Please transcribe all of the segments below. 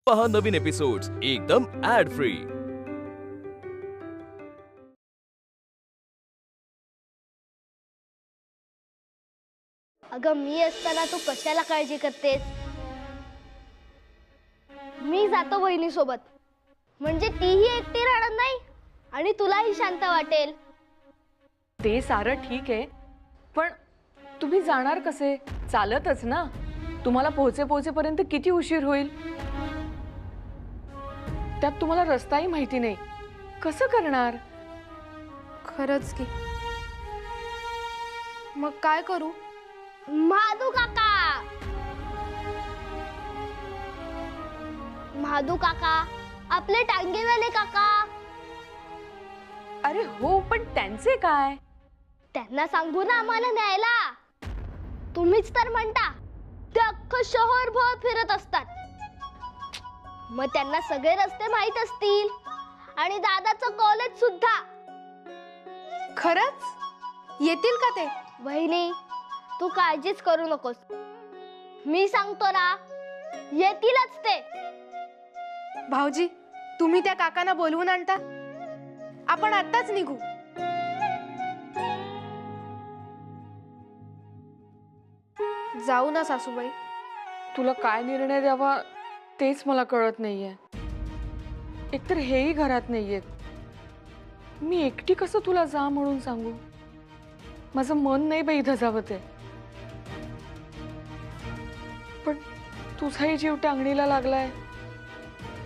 पहा नवीन एपिसोड्स एकदम add free. अगं मी असताना तू कशाला काळजी करतेस? मी जातो वहिनी सोबत, म्हणजे तीही एकटी राहणार नाही आणि तुलाही शांत वाटेल। ते सारं ठीक आहे, पण तुम्ही जाणार कसे? चालतच ना? तुम्हाला पोहोचेपर्यंत किती उशीर होईल? त्यात तुम्हाला रस्ताही माहिती नाही, कसं करणार? खरंच की, मग काय करू? महादू काका, आपले टांगेवाले काका। अरे हो, पण त्यांचे काय? त्यांना सांगू ना आम्हाला न्यायला। तुम्हीच तर म्हणता ते अख्खं शहरभर फिरत असतात, मग त्यांना सगळे रस्ते माहित असतील आणि दादाचं कॉलेज सुद्धा। खरंच येतील का ते? वहिनी तू काळजीच करू नकोस, मी सांगतो ना येतीलच ते। भाऊजी, तुम्ही त्या काकांना बोलवून आणता? आपण आत्ताच निघू। जाऊ ना सासूबाई? तुला काय निर्णय द्यावा तेच मला कळत नाहीये। एकतर हेही घरात नाहीयेत, मी एकटी कसं तुला जा म्हणून सांगू? माझं मन नाही बाई धजावत आहे, पण तुझाही जीव टांगणीला लागलाय,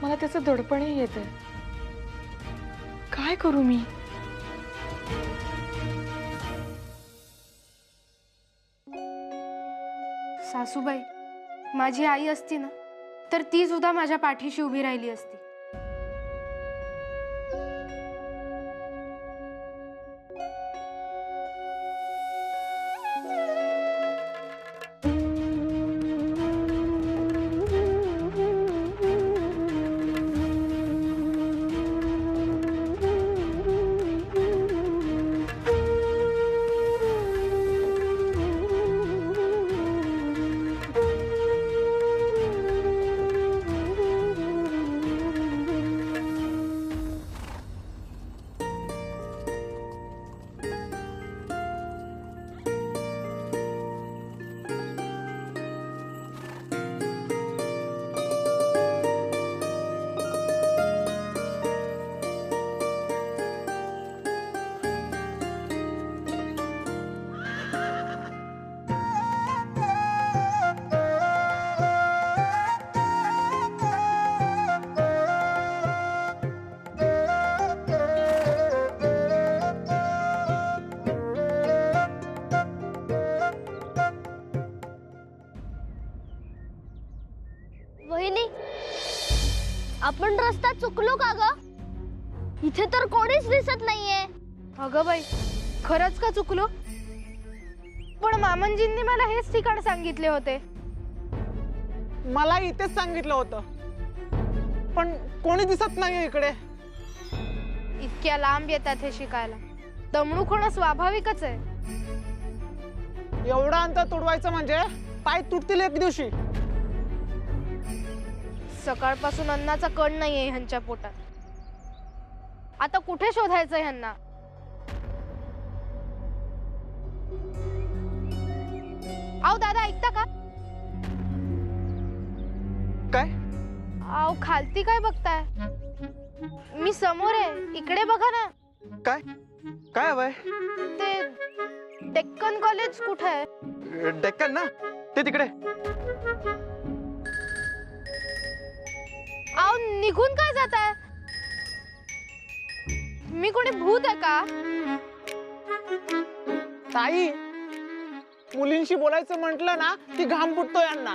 मला त्याचं दडपणही येतंय। काय करू मी? सासूबाई, माझी आई असती ना तर ती सुद्धा माझ्या पाठीशी उभी राहिली असती। वहिनी, आपण रस्ता चुकलो का ग? इथे तर कोणीच दिसत नाहीये। अगं बाई, खरंच का चुकलो? पण मामनजींनी मला हेच ठिकाण सांगितले होते। मला इथेच सांगितलं होतं, पण कोणी दिसत नाही इकडे। इतक्या लांब येतात हे शिकायला, दमणूक होणं स्वाभाविकच आहे। एवढं अंतर तुडवायचं म्हणजे पाय तुटतील एक दिवशी। सकाळपासून अन्नाचा कण नाहीये ह्यांच्या पोटात, आता कुठे शोधायचं ह्यांना? आओ दादा, ऐकता का? काय? आओ खालती काय बघताय? मी समोर आहे, इकडे बघा ना। काय काय हवंय? ते डेक्कन कॉलेज कुठे आहे? डेक्कन ना, ते तिकडे। आओ निघून काय जाताय? मी कोणी भूत आहे का? ताई, मुलींशी बोलायचं म्हटलं ना की घाम फुटतो यांना।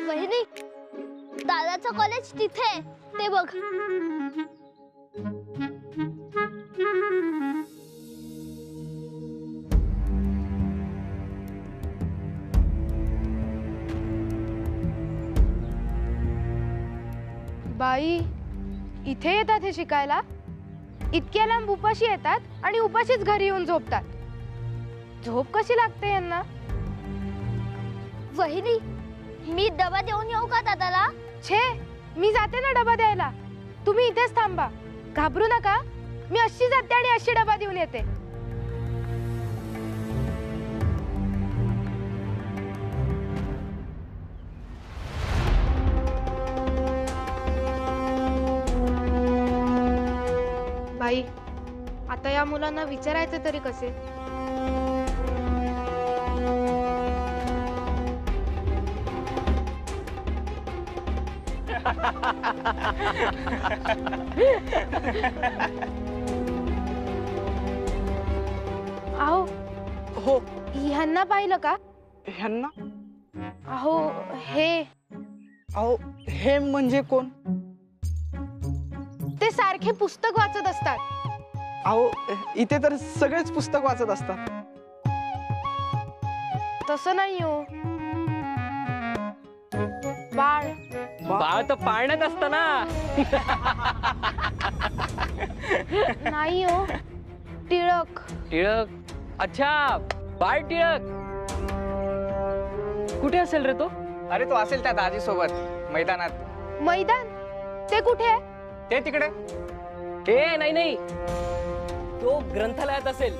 वहिनी, दादाचं कॉलेज तिथे, ते बघ। बाई, इथे येतात हे शिकायला? इतक्या लांब उपाशी येतात आणि उपाशीच घरी येऊन झोपतात। झोप कशी लागते यांना? वहिनी, मी डबा देऊन येऊ का दादाला? छे, मी जाते ना डबा द्यायला. तुम्ही इथेच थांबा. घाबरू नका. मी अशी जाते आणि अशी डबा देऊन येते. बाई, आता या मुलांना विचारायचे तरी कसे? अहो, हो. ह्यांना पाहिलं का? ह्यांना? अहो, हे अहो, हे म्हणजे कोण? ते सारखे पुस्तक वाचत असतात. अहो, इथे तर सगळेच पुस्तक वाचत असतात. तसं नाही हो. बाळ. बाळ तर पाळण्यात असतं ना. नाही हो, टिळक. टिळक? अच्छा, बाळ टिळक. कुठे असेल रे तो? अरे तो असेल त्या दाजी सोबत मैदानात. मैदान? ते कुठे आहे? ते तिकडे. ए नाही नाही, तो ग्रंथालयात असेल,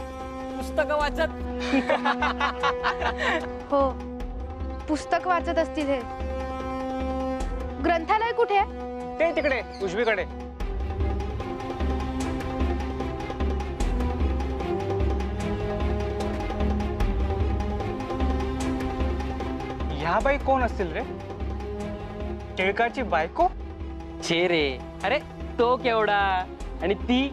पुस्तकं वाचत. हो, पुस्तक वाचत असतील हे. ग्रंथालय कुठे आहे? ते तिकडे उजवीकडे. ह्या बाई कोण असतील रे? टिळकाची बायको? छे रे, अरे तो केवढा आणि ती.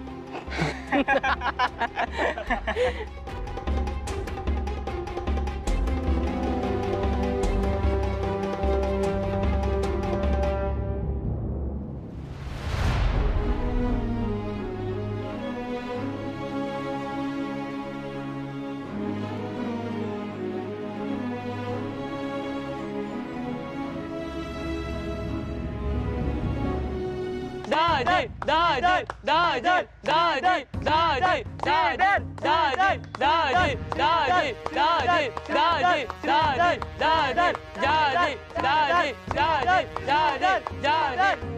दाजी दाजी दाजी दाजी दाजी दाजी दाजी दाजी दाजी दाजी दाजी दाजी दाजी दाजी दाजी दाजी दाजी दाजी.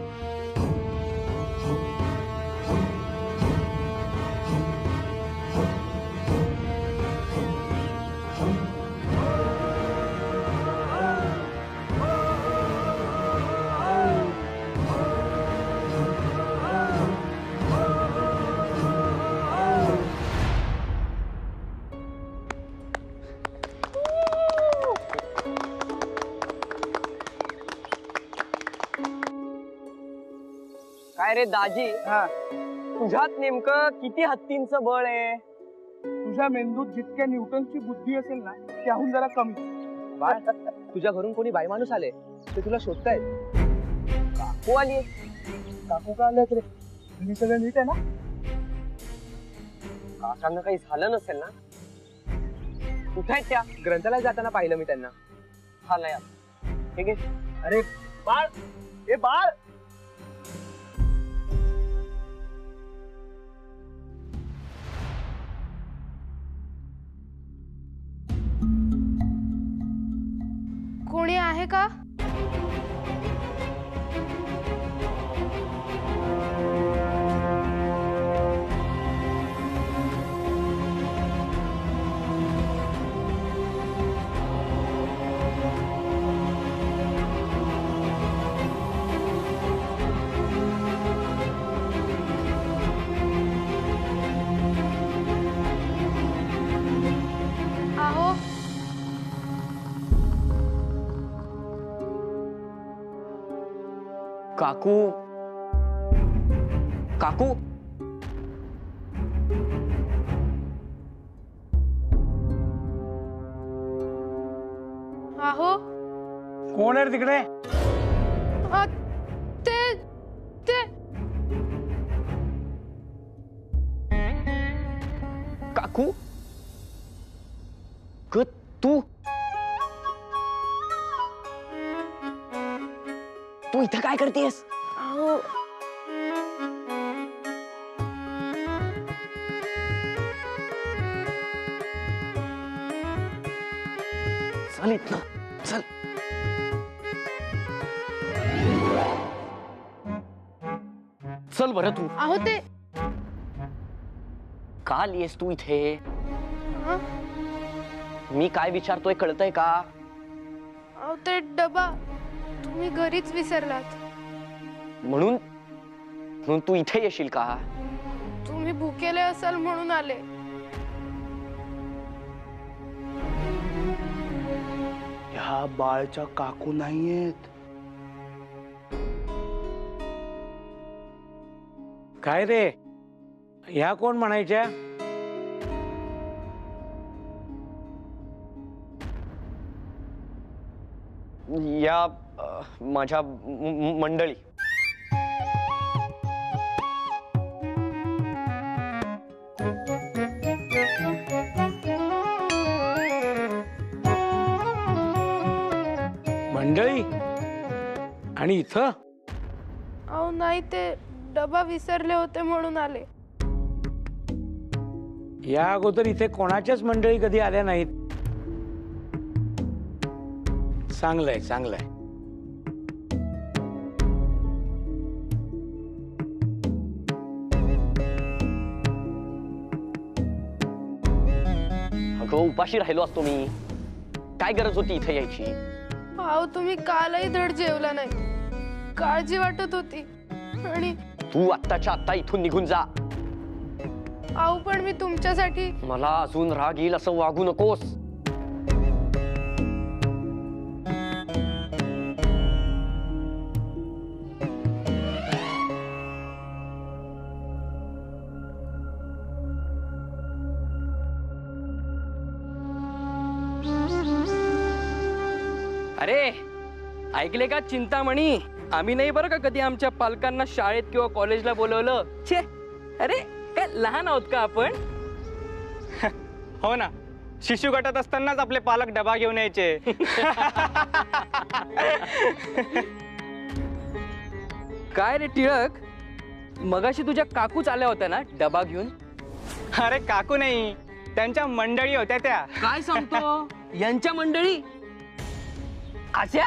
काय रे दाजी, तुझ्यात नेमकं किती हत्तींचं बळ आहे? तुझ्या मेंदूत जितक्या न्यूटनची बुद्धी असेल ना, त्याहून जरा कमी. बाळ, तुझ्या घरून कोणी बाई माणूस आले ते तुला शोधतायत. काकू आली. काकू का आले रे? मी सगळं नीट आहे ना? काकांना काही झालं नसेल ना? कुठे आहेत त्या? ग्रंथालयात जाताना पाहिलं मी त्यांना. हा नाही ठीक आहे. अरे बाळ, ए बाळ. कोणी आहे का? आहो, काकू. काकू. आहो. कोण आहे तिकडे? अ, ते ते काकू. ग तू तू इथं काय करतेस? अहो, चल इथनं चल. चल बरं तू. अहो ते का आलीयस तू इथे? हं? मी काय विचारतोय कळतंय का? अहो ते डबा तुम्ही घरीच विसरलात. म्हणून म्हणून तू इथे येशील का? तुम्ही भुकेले असाल म्हणून आले. ह्या बाळच्या काकू नाहीयेत. काय रे, ह्या कोण म्हणायच्या? या माझ्या मंडळी. मंडळी? आणि इथं? अहो नाही ते डबा विसरले होते म्हणून आले. या अगोदर इथे कोणाच्याच मंडळी कधी आल्या नाहीत. चांगलंय चांगलंय. अगं उपाशी राहिलो असतो मी. काय गरज होती इथे यायची? अहो तुम्ही कालही धड जेवला नाही. काळजी वाटत होती. आणि तू आत्ताच्या आत्ता इथून निघून जा. अहो पण मी तुमच्यासाठी. मला अजून राग येईल असं वागू नकोस. अरे ऐकले का चिंतामणी? आम्ही नाही बरं का कधी आमच्या पालकांना शाळेत किंवा कॉलेजला बोलवलं. छे, अरे काय लहान आहोत का आपण? हो ना, शिशु गटात असतानाच आपले पालक डबा घेऊन यायचे. काय रे टिळक, मगाशी तुझ्या काकूच आल्या होत्या ना डबा घेऊन? अरे काकू नाही, त्यांच्या मंडळी होत्या त्या. काय सांगतो? यांच्या मंडळी? अच्छा.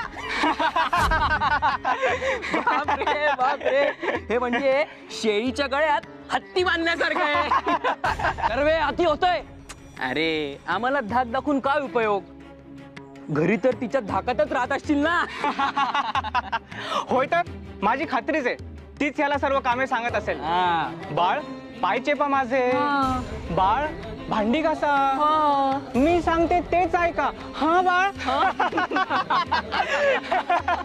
बापरे बापरे, हे म्हणजे शेळीच्या गळ्यात हत्ती बांधण्यासारखं आहे. कर्वे अति होतोय. अरे आम्हाला धाक दाखवून काय उपयोग? घरी तर तिच्या धाकातच राहत असतील ना. होय तर माझी खात्रीच आहे, तीच याला सर्व कामे सांगत असेल. बाळ पाय चेपा माझे. बाळ भांडी घासा. मी सांगते तेच ऐका. हा बाळ.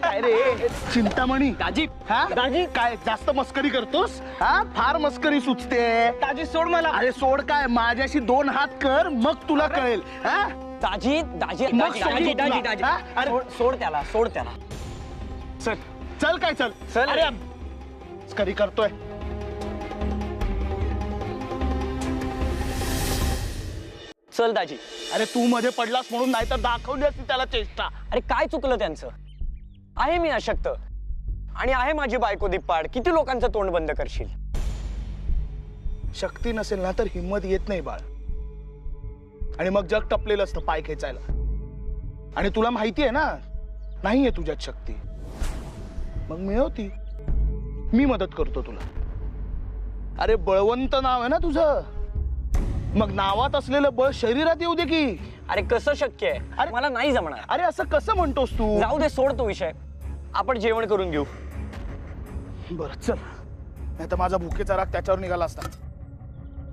काय रे चिंतामणी? दाजी, हा दाजी काय जास्त मस्करी करतोस? हा फार मस्करी सुचते. दाजी सोड मला. अरे सोड काय, माझ्याशी 2 हात कर मग तुला कळेल. हा दाजी दाजी मग दाजी समजू दाजी तुला. दाजी दाजी हा? अरे सोड त्याला, सोड त्याला. चल चल काय चल चल. अरे मस्करी करतोय. चल दाजी. अरे तू मध्ये पडलास म्हणून, नाही तर दाखवली असती त्याला चेष्टा. अरे काय चुकलं त्यांचं? आहे मी अशक्त आणि आहे माझी बायको दिप्पाड. किती लोकांचं तोंड बंद करशील? शक्ती नसेल ना तर हिंमत येत नाही बाळ. आणि मग जग टपलेलं असतं पाय खेचायला. आणि तुला माहिती आहे ना, नाहीये तुझ्यात शक्ती. मग मिळवती. मी मदत करतो तुला. अरे बळवंत नाव आहे ना तुझं, मग नावात असलेलं बळ शरीरात येऊ दे की. अरे कसं शक्य आहे? अरे मला नाही जमणार. अरे असं कसं म्हणतोस तू? जाऊ दे, सोड तो विषय. आपण जेवण करून घेऊ. बरं चल, नाही तर माझा भुकेचा राग त्याच्यावर निघाला असता.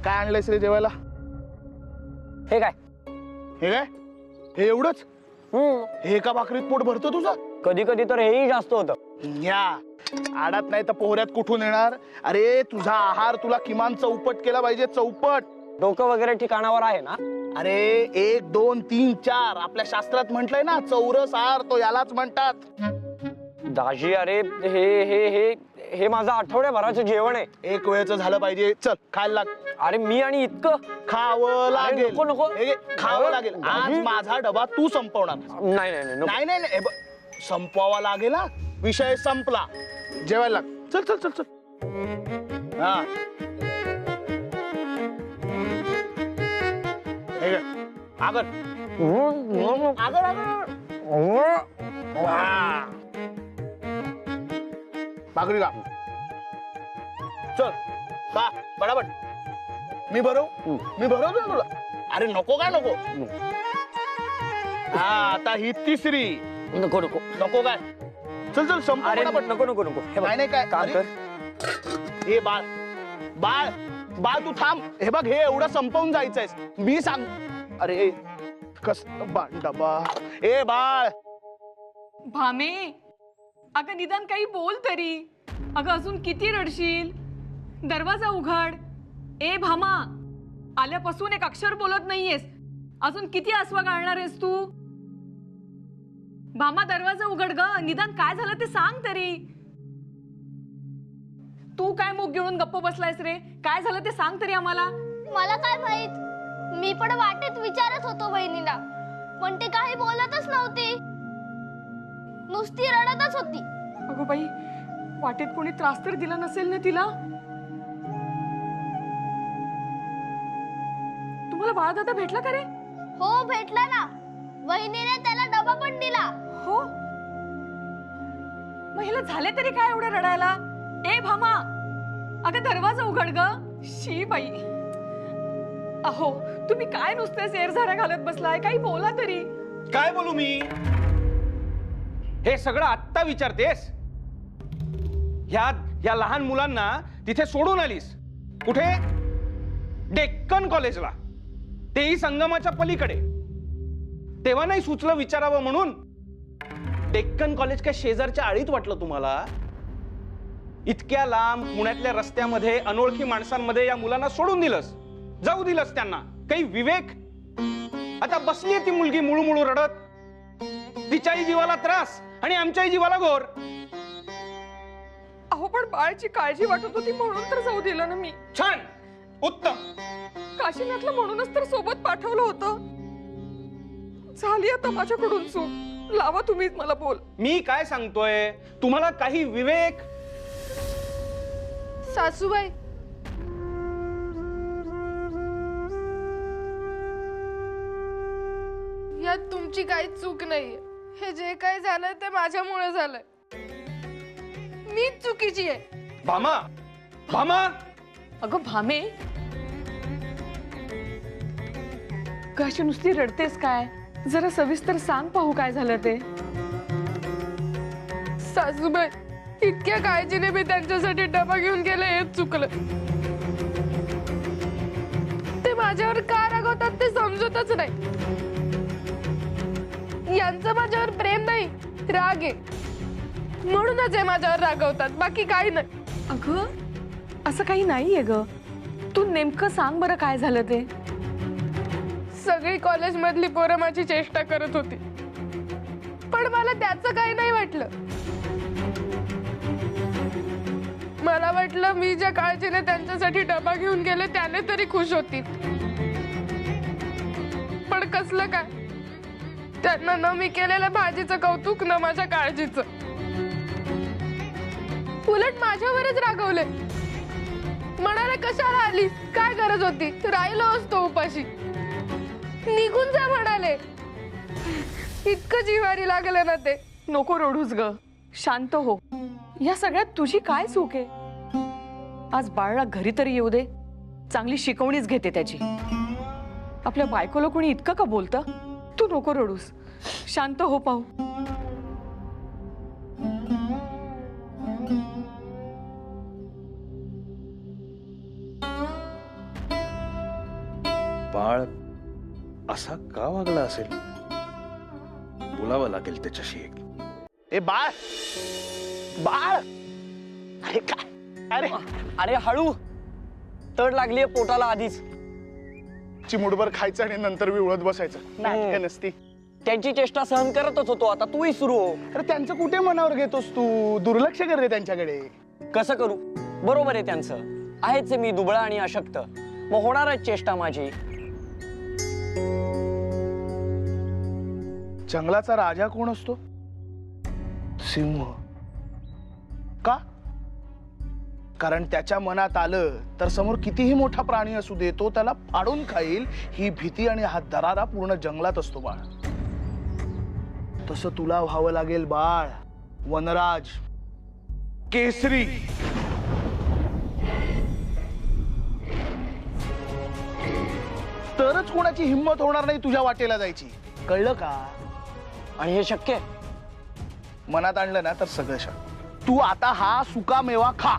काय आणलंयस रे जेवायला? हे काय? हे काय? हे एवढंच? हे एका भाकरीत पोट भरतं तुझं? कधी कधी तर हेही जास्त होतं. या आडात नाही तर पोहऱ्यात कुठून येणार? अरे तुझा आहार तुला किमान चौपट केला पाहिजे. चौपट. डोकं वगैरे ठिकाणावर आहे ना? अरे 1 2 3 4 आपल्या शास्त्रात म्हटलंय ना, चौरस आहार, तो यालाच म्हणतात. दाजी अरे हे हे हे हे माझं आठवड्याभराचं जेवण आहे. एक वेळेचं झालं पाहिजे. चल खायला लाग. अरे मी आणि इतकं खावं लागेल. नको, नको. हे घे, खावं लागेल. आज माझा डबा तू संपवणार. नाही नाही नाही, नको. नाही नाही नाही, हे बघ, संपवावा लागेल ना. विषय संपला. जेवायला लाग. चल चल चल चल. हा हे घे. आगर आगर आगर. हा. भाकरी का? चल बा बडाबट मी भरवू ना तुला. अरे नको काय नको. हा आता ही तिसरी. नको नको नको काय. चल चल संपव अरे पटापट. नको नको नको हे बघ, नाही नाही काय काम अरे, कर. ए बाळ बाळ बाळ तू थांब. हे बघ हे एवढं संपवून जायचंय मी सांग. अरे कस डबा. ए बाळ भामे, अगं निदान काही बोल तरी. अगं अजून किती रडशील. दरवाजा उघड. ए भामा, आल्यापासून एक अक्षर बोलत नाहीयेस. अजून किती आसवा गाळणार आहेस तू. भामा दरवाजा उघड ग. निदान काय झालं ते सांग तरी. तू काय मुख घेऊन गप्प बसलायस रे. काय झालं ते सांग तरी आम्हाला. मला काय माहित. मी पण वाटेत विचारत होतो वहिनीला, पण ती काही बोलतच नव्हती. नुसती रडतच होती. अगं बाई, वाटेत कोणी त्रास तर दिला नसेल ना तिला. तुम्हाला बाळदादा भेटला का रे. हो भेटला ना. वहिनीने त्याला डबा पण दिला. हो, मग हिला झाले तरी काय एवढं रडायला. ए भामा, अगं दरवाजा उघड ग. शी बाई. अहो तुम्ही काय नुसते शेरझाऱ्या घालत बसलाय. काही बोला तरी. काय बोलू मी. हे सगळं आत्ता विचारतेस. ह्या लहान मुलांना तिथे सोडून आलीस. कुठे. डेक्कन कॉलेजला. तेही संगमाच्या पलीकडे. तेव्हा नाही सुचलं विचारावं म्हणून. डेक्कन कॉलेज काय शेजारच्या आळीत वाटलं तुम्हाला. इतक्या लांब पुण्यातल्या रस्त्यामध्ये अनोळखी माणसांमध्ये या मुलांना सोडून दिलंस. जाऊ दिलंस त्यांना. काही विवेक. आता बसलीये ती मुलगी मुळूमुळू रडत. तिच्याही जीवाला त्रास आणि आमच्याही जीवाला घोर. अहो पण बाळची काळजी वाटत होती म्हणून तर जाऊ दिलं ना मी. छान, उत्तम. काशीनाथला म्हणूनच तर सोबत पाठवलं होतं. झाली आता माझ्याकडून चूक. लावा तुम्हीच मला बोल. मी काय सांगतोय. तुम्हाला काही विवेक. सासूबाई, यात तुमची काही चूक नाहीये. हे जे काही झालंय ते माझ्यामुळे झालंय. मीच चुकीची आहे. भामा, भामा. अगं भामे, कशी नुसती रडतेस काय. जरा सविस्तर सांग पाहू काय झालं ते. सासूबाई, इतक्या काळजीने मी त्यांच्यासाठी डबा घेऊन गेले हेच चुकलं. ते माझ्यावर का रागवतात ते समजतच नाही. यांचं माझ्यावर प्रेम नाही, राग आहे. म्हणूनच हे माझ्यावर रागवतात, बाकी काही नाही. अगं असं काही नाहीये ग. तू नेमकं सांग बरं काय झालं ते. सगळी कॉलेज मधली पोरं माझी चेष्टा करत होती, पण मला त्याचं काही नाही वाटलं. मला वाटलं मी ज्या काळजीने त्यांच्यासाठी डबा घेऊन गेले त्याने तरी खुश होतील. पण कसलं काय. त्यांना न मी केलेल्या भाजीचं कौतुक, न माझ्या काळजीचं. उलट माझ्यावरच रागवले. म्हणाले कशाला आली, काय गरज होती, राहिलो असतो उपाशी. निघून जा म्हणाले. इतकं जिव्हारी लागलं ना ते. नको रडूस ग. शांत हो. या सगळ्यात तुझी काय चूक आहे. आज बाळला घरी तरी येऊ दे. चांगली शिकवणीच घेते त्याची. आपल्या बायकोला कोणी इतकं का बोलतं. तू नको रडूस. शांत हो पाहू. बाळ असा का वागला असेल. बोलावं लागेल त्याच्याशी एक. ए बाळ, बाळ. अरे काय. अरे अरे हळू. तड लागलीये पोटाला आधीच. चिमुडभर खायचं आणि नंतर विवळत बसायचं. नाटकं नसती. त्यांची चेष्टा सहन करतच होतो. आता तूही सुरू हो. अरे त्यांचं कुठे मनावर घेतोस तू. दुर्लक्ष कर रे त्यांच्याकडे. कसं करू. बरोबर आहे त्यांचं. आहेच मी दुबळा आणि अशक्त. मग होणारच चेष्टा माझी. जंगलाचा राजा कोण असतो. सिंह. का. कारण त्याच्या मनात आलं तर समोर कितीही मोठा प्राणी असू दे तो त्याला फाडून खाईल ही भीती आणि हा दरारा पूर्ण जंगलात असतो बाळ. तसं तुला व्हावं लागेल बाळ. वनराज, केसरी. तरच कोणाची हिंमत होणार नाही तुझ्या वाटेला जायची. कळलं का? आणि हे शक्य आहे? मनात आणलं ना तर सगळं शक्य. तू आता हा सुका मेवा खा.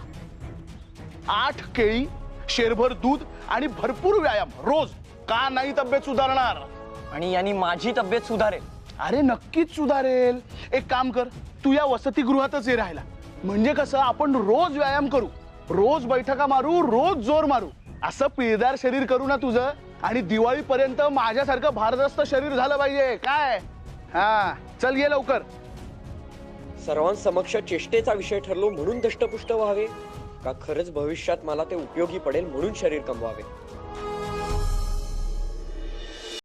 8 केळी, शेरभर दूध आणि भरपूर व्यायाम रोज. का नाही तब्येत सुधारणार? आणि यांनी माझी तब्येत सुधारेल? अरे नक्कीच सुधारेल. एक काम कर, तू या वसतिगृहातच ये राहायला. म्हणजे कसं आपण रोज व्यायाम करू, रोज बैठका मारू, रोज जोर मारू. असं पिळदार शरीर करू ना तुझं, आणि दिवाळीपर्यंत माझ्यासारखं भारदस्त शरीर झालं पाहिजे. काय? हा चल ये लवकर. सर्वांसमक्ष चेष्टेचा विषय ठरलो म्हणून दष्टपुष्ट व्हावे, का खरंच भविष्यात मला ते उपयोगी पडेल म्हणून शरीर कमवावे?